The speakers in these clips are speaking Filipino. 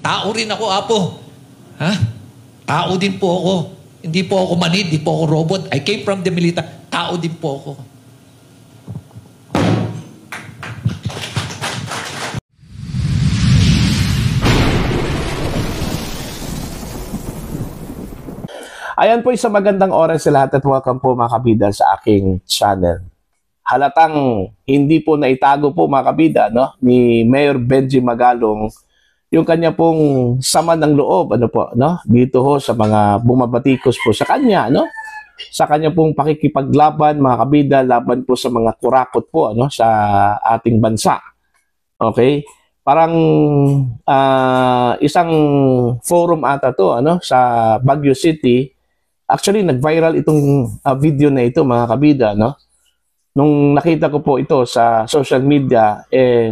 Tao rin ako, Apo. Ha? Tao din po ako. Hindi po ako manid, hindi po ako robot. I came from the military. Tao din po ako. Ayan po, isang magandang oras sa lahat at welcome po mga kabida sa aking channel. Halatang hindi po naitago po mga kabida, no, ni Mayor Benji Magalong yung kanya pong sama ng loob, ano po, no, dito ho sa mga bumabatikos po sa kanya, no, sa kanya pong pakikipaglaban mga kabida, laban po sa mga kurakot po, ano, sa ating bansa. Okay? Parang isang forum ata to, ano, sa Baguio City. Actually, nag-viral itong video na ito, mga kabida, no? Nung nakita ko po ito sa social media,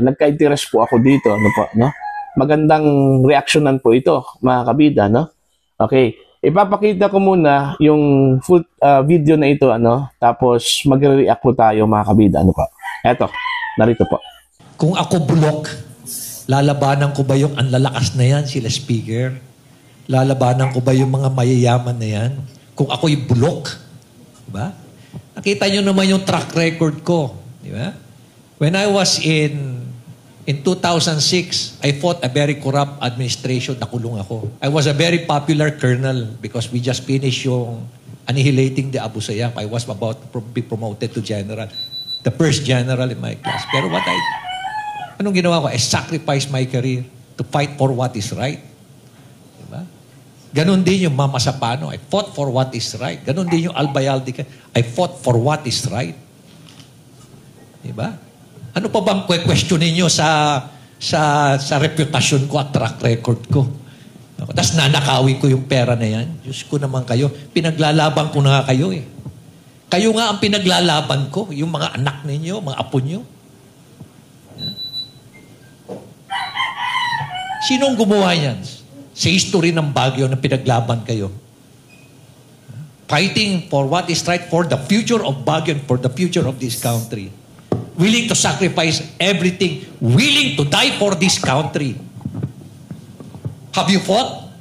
nagka-interest po ako dito, ano po, no? Magandang reaksyonan po ito, mga kabida, no? Okay, ipapakita ko muna yung full video na ito, ano? Tapos magre-react po tayo, mga kabida, ano po? Eto, narito po. Kung ako bulok, lalabanan ko ba yung anlalakas na yan, sila speaker? Lalabanan ko ba yung mga mayayaman na yan? Kung ako'y bulok, di ba? Nakita nyo naman yung track record ko, di ba? When I was in 2006, I fought a very corrupt administration, nakulong ako. I was a very popular colonel because we just finished yung annihilating the Abu Sayyaf. I was about to be promoted to general, the first general in my class. Pero anong ginawa ko? I sacrificed my career to fight for what is right. Ganon din yung Mama Sapano. I fought for what is right. Ganon din yung Albayalde. I fought for what is right. Diba? Ano pa bang question ninyo sa reputasyon ko at track record ko? Tapos nanakawin ko yung pera na yan. Diyos ko naman kayo. Pinaglalaban ko na nga kayo eh. Kayo nga ang pinaglalaban ko. Yung mga anak ninyo, mga apo nyo. Sinong gumawa yan? Sa history ng Baguio na pinaglaban kayo. Fighting for what is right, for the future of Baguio and for the future of this country. Willing to sacrifice everything. Willing to die for this country. Have you fought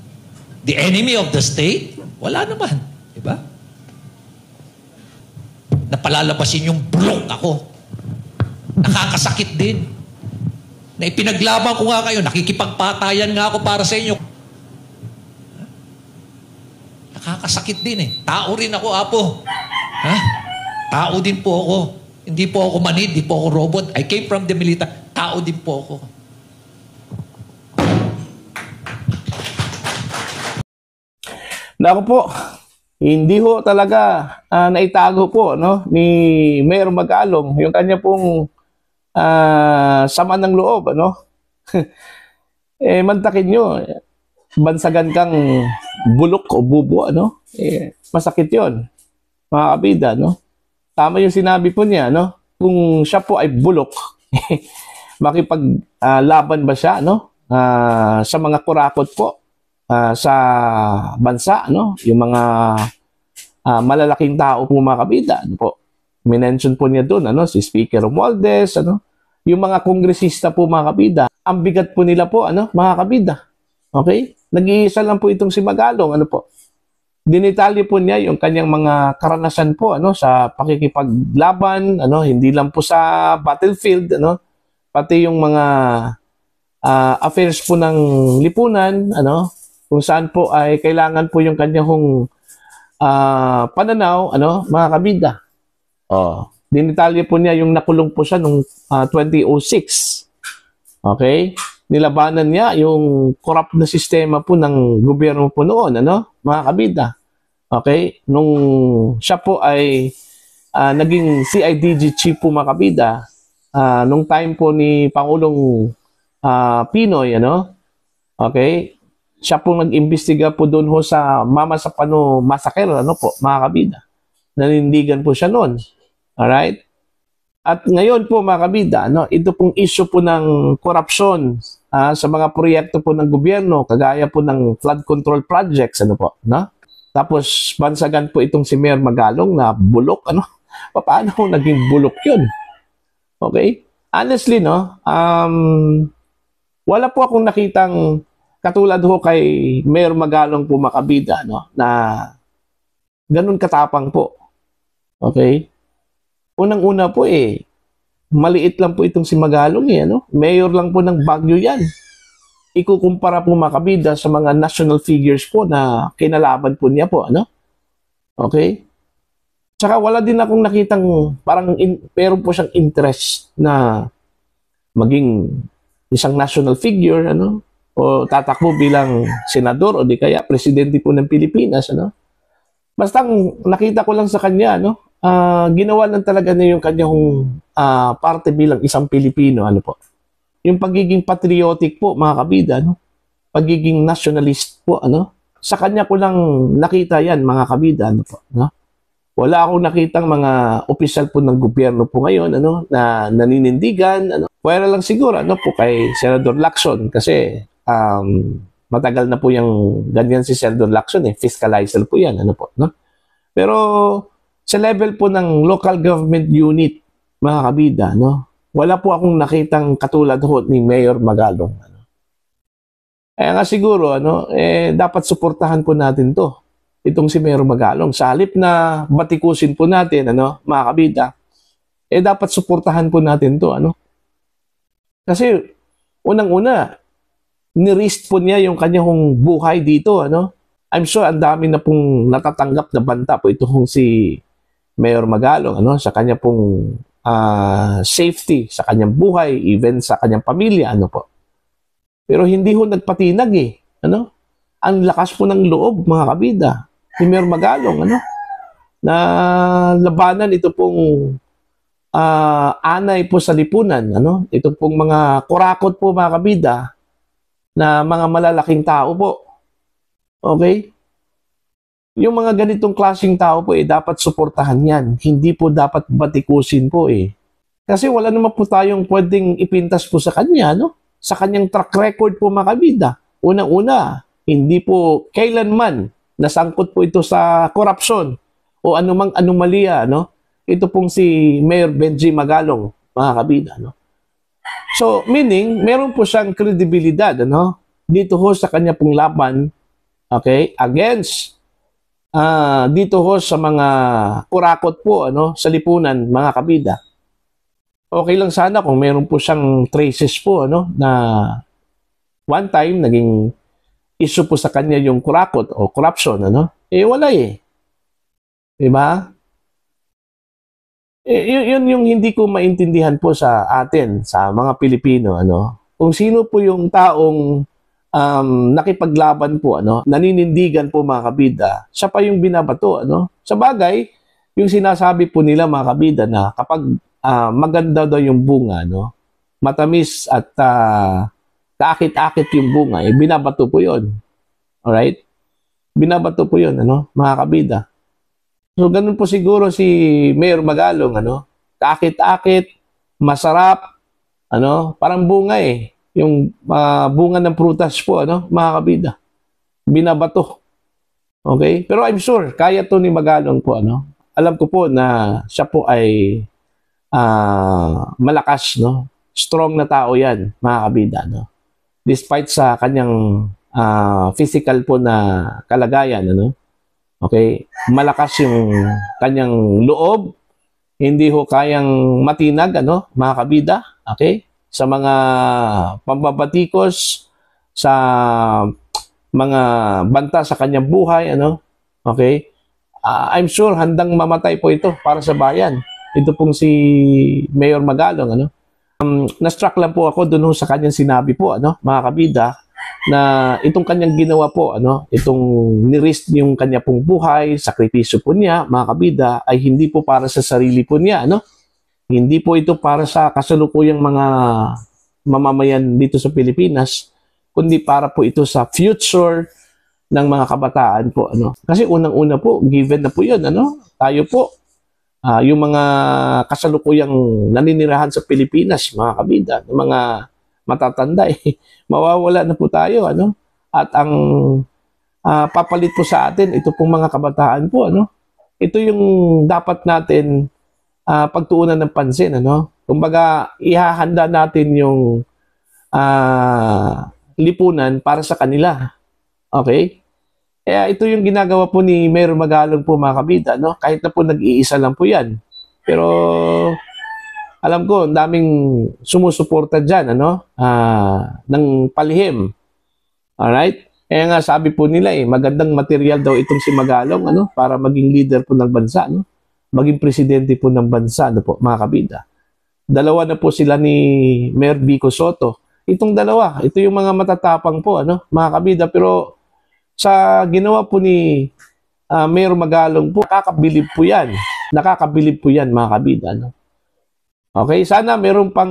the enemy of the state? Wala naman. Diba? Napalalabasin yung bulok ako. Nakakasakit din. Na ipinaglaban ko nga kayo, nakikipagpatayan nga ako para sa inyo. Nakakasakit din eh. Tao rin ako, Apo. Ha? Tao din po ako. Hindi po ako manid, hindi po ako robot. I came from the military. Tao din po ako. Naku po, hindi ho talaga naitago po, no, ni Mayor Magalong yung kanya pong sama ng loob, ano? Mantakin nyo, bansagan kang bulok o bubo, ano? Masakit yon, mga kabida, no? Tama yung sinabi po niya, no? Kung siya po ay bulok, makipaglaban ba siya, no? Sa mga kurakot po sa bansa, no? Yung mga malalaking tao po, mga kabida, ano po? Minention po niya doon, ano? Si Speaker Romualdez, ano? Yung mga kongresista po, mga kabida, ang bigat po nila po, ano? Mga kabida. Okay? Nag-iisa lang po itong si Magalong, ano po. Dinitalye po niya yung kanyang mga karanasan po, ano, sa pakikipaglaban, ano, hindi lang po sa battlefield, ano, pati yung mga affairs po ng lipunan, ano, kung saan po ay kailangan po yung kanyang pananaw, ano, mga kabida. Dinitalye po niya yung nakulong po siya nung 2006. Okay? Nilabanan niya yung corrupt na sistema po ng gobyerno po noon, ano, mga kabida. Okay? Nung siya po ay naging CIDG chief po, mga kabida, nung time po ni Pangulong Pinoy, ano, okay, siya po nag-imbestiga po doon ho sa Mama Sapano massacre, ano po, mga kabida. Nanindigan po siya noon. Alright? At ngayon po, mga kabida, no, ito pong issue po ng korupsyon sa mga proyekto po ng gobyerno, kagaya po ng flood control projects, ano po, no? Tapos bansagan po itong si Mayor Magalong na bulok, ano? Paano po naging bulok yun? Okay? Honestly, no, wala po akong nakitang katulad ho kay Mayor Magalong po makabida, no, na ganun katapang po. Okay? Unang-una po maliit lang po itong si Magalong ano? Mayor lang po ng Baguio yan. Ikukumpara po makabida sa mga national figures po na kinalaban po niya po, ano? Okay? Tsaka wala din akong nakitang parang meron po siyang interest na maging isang national figure, ano? O tatakbo bilang senador o di kaya presidente po ng Pilipinas, ano? Basta nakita ko lang sa kanya, no? Ginawa lang talaga niya yung kanyang parte bilang isang Pilipino, ano po? Yung pagiging patriotic po, mga kabida, no? Pagiging nationalist po, ano? Sa kanya ko lang nakita yan, mga kabida, ano po, no? Wala akong nakitang mga opisyal po ng gobyerno po ngayon, ano, na naninindigan, ano. Pwera lang siguro, ano po, kay Senador Lacson, kasi matagal na po yung ganyan si Senador Lacson, fiscalizer po yan, ano po, no? Pero sa level po ng local government unit, mga kabida, no, wala po akong nakitang katulad ho ni Mayor Magalong, ano. Kaya nga siguro, ano, dapat suportahan po natin to, itong si Mayor Magalong. Sa halip na batikusin po natin, ano, mga kabida, dapat suportahan po natin to, ano. Kasi unang-una, ni-risk po niya yung kanyang buhay dito, ano. I'm sure ang dami na pong natatanggap na banta po itong si Mayor Magalong, ano, sa kanya pong safety, sa kanyang buhay, even sa kanyang pamilya, ano po. Pero hindi ho nagpatinag ano. Ang lakas po ng loob, mga kabida, ni Mayor Magalong, ano, na labanan ito pong anay po sa lipunan, ano, ito pong mga kurakot po, mga kabida, na mga malalaking tao po. Okay? Yung mga ganitong klaseng tao po, dapat suportahan yan. Hindi po dapat batikusin po Kasi wala naman po tayong pwedeng ipintas po sa kanya, no? Sa kanyang track record po, mga kabida. Unang-una, hindi po kailanman nasangkot po ito sa korupsyon o anumang anomalya, no? Ito pong si Mayor Benji Magalong, mga kabida, no? So, meaning, meron po siyang kredibilidad, ano? Dito ho sa kanya pong laban, okay, against dito ho sa mga kurakot po, ano, sa lipunan, mga kabida. Okay lang sana kung meron po siyang traces po, ano, na one time naging issue po sa kanya yung kurakot o corruption, ano? Wala Diba? Yun yung hindi ko maintindihan po sa atin, sa mga Pilipino, ano? Kung sino po yung taong nakipaglaban po, ano? Naninindigan po, mga kabida, siya pa yung binabato, ano? Sa bagay, yung sinasabi po nila, mga kabida, na kapag maganda daw yung bunga, no? Matamis at kaakit-akit yung bunga, binabato po yun. Alright? Binabato po yun, ano, mga kabida. So, ganun po siguro si Mayor Magalong, ano, kaakit-akit, masarap, ano, parang bunga yung bunga ng prutas po, ano, mga kabida. Binabato. Okay? Pero I'm sure, kaya to ni Magalong po, ano. Alam ko po na siya po ay malakas, no. Strong na tao yan, mga kabida, no. Despite sa kanyang physical po na kalagayan, ano. Okay? Malakas yung kanyang loob. Hindi ho kayang matinag, ano, mga kabida. Okay? Sa mga pambabatikos, sa mga banta sa kanyang buhay, ano. Okay? I'm sure handang mamatay po ito para sa bayan. Ito pong si Mayor Magalong, ano. Na-struck lang po ako doon sa kanyang sinabi po, ano, mga kabida, na itong kanyang ginawa po, ano, itong ni-risk yung kanya pong buhay, sakripisyo po niya, mga kabida, ay hindi po para sa sarili po niya, ano? Hindi po ito para sa kasalukuyang mga mamamayan dito sa Pilipinas, kundi para po ito sa future ng mga kabataan po, ano? Kasi unang-una po, given na po yun, ano? Tayo po, yung mga kasalukuyang naninirahan sa Pilipinas, mga kabida, mga matatanda, mawawala na po tayo, ano? At ang papalit po sa atin, ito pong mga kabataan po, ano? Ito yung dapat natin pagtuunan ng pansin, ano? Kumbaga, ihahanda natin yung lipunan para sa kanila. Okay? Kaya ito yung ginagawa po ni Mayor Magalong po mga kabida, no? Kahit na po nag-iisa lang po yan. Pero alam ko, ang daming sumusuporta dyan, ng palihim. Alright? Kaya nga sabi po nila magandang material daw itong si Magalong, para maging leader po ng bansa, maging presidente po ng bansa, po, mga kabida. Dalawa na po sila ni Mayor Vico Soto. Itong dalawa, ito yung mga matatapang po, mga kabida, pero sa ginawa po ni Mayor Magalong po, nakakabilib po yan. Nakakabilib po yan, mga kabida. Okay, sana meron pang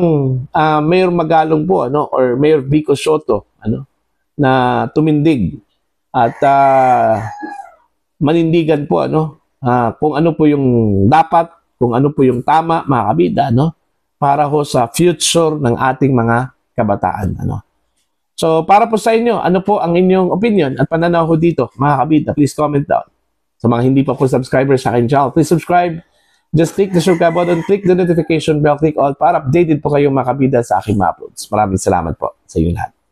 Mayor Magalong po, or Mayor Vico Soto, na tumindig at manindigan po, kung ano po yung dapat, kung ano po yung tama, mga kabida, para ho sa future ng ating mga kabataan, So, para po sa inyo, ano po ang inyong opinion at pananaw ko dito, mga kabida? Please comment down. Sa mga hindi pa po subscribers sa akin channel, please subscribe. Just click the subscribe button, click the notification bell, click all para updated po kayo, mga kabida, sa aking mga uploads. Maraming salamat po sa inyo lahat.